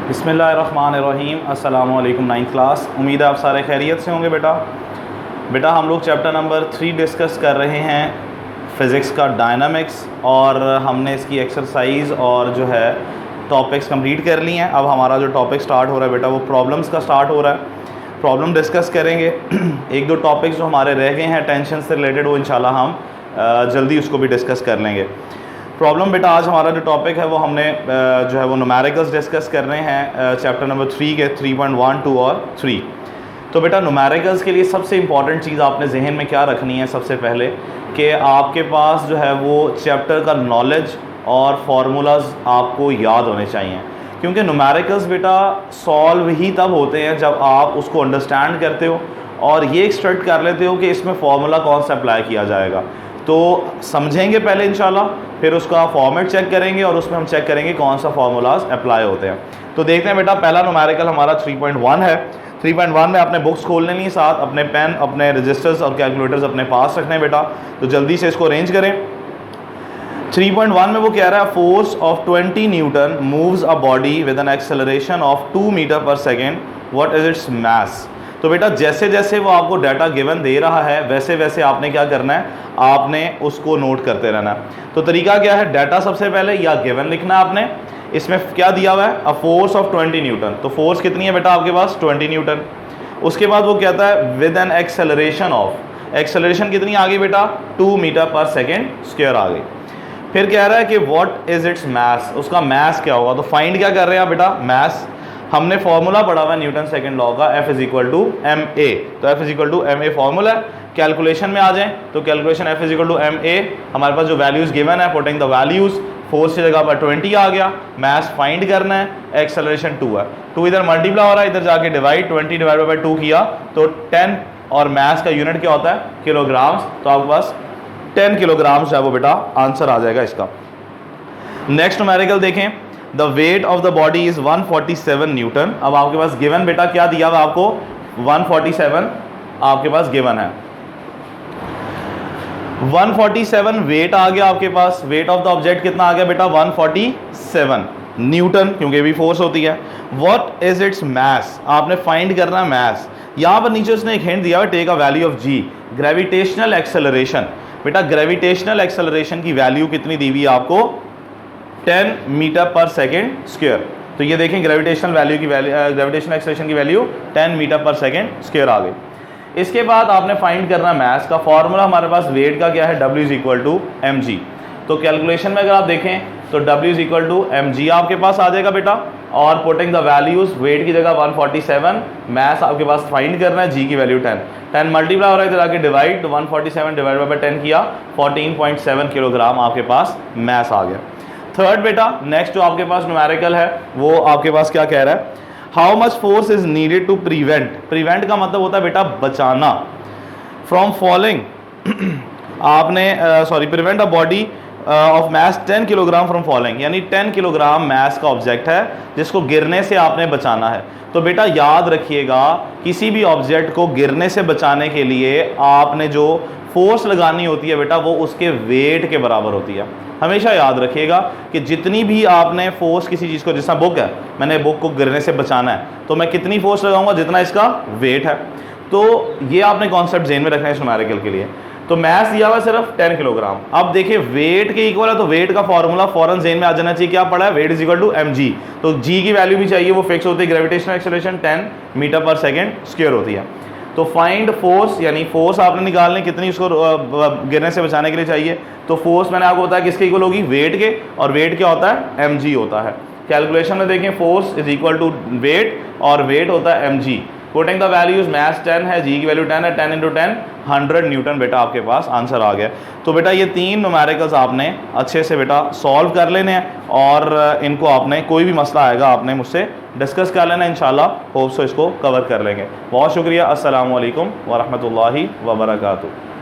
बिस्मिल्लाहिर्रहमानिर्रहीम। अस्सलामु अलैकुम नाइन्थ क्लास। उम्मीद है आप सारे खैरियत से होंगे। बेटा हम लोग चैप्टर नंबर 3 डिस्कस कर रहे हैं, फ़िज़िक्स का डायनामिक्स, और हमने इसकी एक्सरसाइज और जो है टॉपिक्स कंप्लीट कर लिए हैं। अब हमारा जो टॉपिक स्टार्ट हो रहा है बेटा वो प्रॉब्लम्स का स्टार्ट हो रहा है। प्रॉब्लम डिस्कस करेंगे। एक दो टॉपिक्स जो हमारे रह गए हैं टेंशन से रिलेटेड, वो इंशाल्लाह हम जल्दी उसको भी डिस्कस कर लेंगे। प्रॉब्लम बेटा आज हमारा जो टॉपिक है वो हमने जो है वो न्यूमेरिकल्स डिस्कस कर रहे हैं चैप्टर नंबर 3 के 3.1, 2 और 3। तो बेटा न्यूमेरिकल्स के लिए सबसे इंपॉर्टेंट चीज़ आपने जहन में क्या रखनी है सबसे पहले, कि आपके पास जो है वो चैप्टर का नॉलेज और फार्मूलाज आपको याद होने चाहिए। क्योंकि न्यूमेरिकल्स बेटा सॉल्व ही तब होते हैं जब आप उसको अंडरस्टैंड करते हो और ये एक्सपेक्ट कर लेते हो कि इसमें फार्मूला कौन सा अप्लाई किया जाएगा। तो समझेंगे पहले इंशाल्लाह, फिर उसका फॉर्मेट चेक करेंगे और उसमें हम चेक करेंगे कौन सा फार्मूलाज अप्लाई होते हैं। तो देखते हैं बेटा, पहला न्यूमेरिकल हमारा 3.1 है। 3.1 में आपने बुक्स खोल लेनी, साथ अपने पेन, अपने रजिस्टर्स और कैलकुलेटर्स अपने पास रखने बेटा। तो जल्दी से इसको अरेंज करें। 3.1 में वो कह रहा है force of 20 newton moves a body with an acceleration of 2 metre per second, what is its mass. तो बेटा जैसे जैसे वो आपको डाटा गिवन दे रहा है वैसे वैसे आपने क्या करना है, आपने उसको नोट करते रहना है। तो तरीका क्या है, डाटा सबसे पहले या गिवन लिखना है आपने। इसमें क्या दिया हुआ है, अ फोर्स ऑफ 20 न्यूटन। तो फोर्स कितनी है बेटा आपके पास, 20 न्यूटन। उसके बाद वो कहता है with an acceleration of, acceleration कितनी आ गई बेटा, 2 मीटर पर सेकेंड स्क्वायर आ गई। फिर कह रहा है कि व्हाट इज इट्स मास, उसका मास क्या होगा। तो फाइंड क्या कर रहे हैं बेटा, मास। हमने फॉर्मूला पढ़ा हुआ है न्यूटन सेकंड लॉ का, F is equal to M A. तो F is equal to M A formula है। कैलकुलेशन में आ जाएं तो calculation F is equal to M A, हमारे पास जो वैल्यूज गिवन है, पुटिंग द वैल्यूज, फोर्स की जगह पर 20 आ गया, मास फाइंड करना है, एक्सेलरेशन 2 है। 2 इधर मल्टीप्लाई हो रहा है, इधर जाके डिवाइड, 20 डिवाइड बाई 2 किया तो 10, और मास का यूनिट क्या होता है, किलोग्राम्स। तो आपके पास 10 किलोग्राम्स जो है वो बेटा आंसर आ जाएगा इसका। नेक्स्ट न्यूमेरिकल देखें, the weight of the body is 147 Newton. अब आपके पास गिवन बेटा क्या दिया हुआ आपको, 147 आपके पास गिवन है। 147 वेट आ गया आपके पास, वेट ऑफ द ऑब्जेक्ट कितना आ गया बेटा, 147 न्यूटन, क्योंकि भी फोर्स होती है। व्हाट इज इट्स मास, आपने फाइंड करना है मास। यहां पर नीचे उसने एक हिंट दिया है, take a value of G, gravitational acceleration. बेटा ग्रेविटेशनल एक्सेलरेशन की वैल्यू कितनी दी हुई है आपको, 10 मीटर पर सेकेंड स्क्वायर। तो ये देखें ग्रेविटेशनल वैल्यू की ग्रेविटेशनल एक्सेलरेशन की value 10 metre per second square आ गई। इसके बाद आपने फाइंड करना मास का। फॉर्मूला हमारे पास वेट का क्या है, W is equal to M G. तो कैलकुलेशन में अगर आप देखें तो W is equal to M G आपके पास आ जाएगा बेटा, और पुटिंग द वैल्यूज, वेट की जगह 147, मास आपके पास फाइंड करना है, जी की वैल्यू 10, 10 मल्टीप्लाई हो रहा है, इधर आके डिवाइड, तो 147 डिवाइड बाई 10 किया, 14.7 किलोग्राम आपके पास मास आ गया। थर्ड बेटा नेक्स्ट जो आपके पास न्यूमेरिकल है वो आपके पास क्या कह रहा है, how much force is needed to prevent. Prevent का मतलब होता है बेटा बचाना, फ्रॉम फॉलिंग आपने prevent a body of mass 10 kilogram from falling, यानी 10 किलोग्राम मास का ऑब्जेक्ट है जिसको गिरने से आपने बचाना है। तो बेटा याद रखिएगा, किसी भी ऑब्जेक्ट को गिरने से बचाने के लिए आपने जो फोर्स लगानी होती है बेटा वो उसके वेट के बराबर होती है। हमेशा याद रखिएगा कि जितनी भी आपने फोर्स किसी चीज़ को, जैसा बुक है, मैंने बुक को गिरने से बचाना है तो मैं कितनी फोर्स लगाऊंगा, जितना इसका वेट है। तो ये आपने कॉन्सेप्ट जेन में रखना है इस न्यूमेरिकल के लिए। तो मास दिया हुआ सिर्फ 10 किलोग्राम। अब देखिए वेट के इक्वल है तो वेट का फॉर्मूला फॉरन जेन में आ जाना चाहिए, क्या पड़ा है, weight is equal to M G. तो जी की वैल्यू भी चाहिए, वो फिक्स होती है, gravitational acceleration 10 metre per second square होती है। तो फाइंड फोर्स, यानी फोर्स आपने निकालने कितनी उसको गिरने से बचाने के लिए चाहिए। तो फोर्स मैंने आपको बताया किसके इक्वल होगी, वेट के, और वेट क्या होता है, एम जी होता है। कैलकुलेशन में देखें force is equal to weight, और वेट होता है M G. Putting the values, mass 10 है, जी की वैल्यू 10 है, 10 इंटू 10 100 न्यूटन बेटा आपके पास आंसर आ गया। तो बेटा ये 3 न्यूमेरिकल्स आपने अच्छे से बेटा सॉल्व कर लेने हैं, और इनको आपने कोई भी मसला आएगा आपने मुझसे डिस्कस कर लेना, इंशाल्लाह होप सो इसको कवर कर लेंगे। बहुत शुक्रिया। अस्सलामु अलैकुम व रहमतुल्लाहि व बरकातुहू।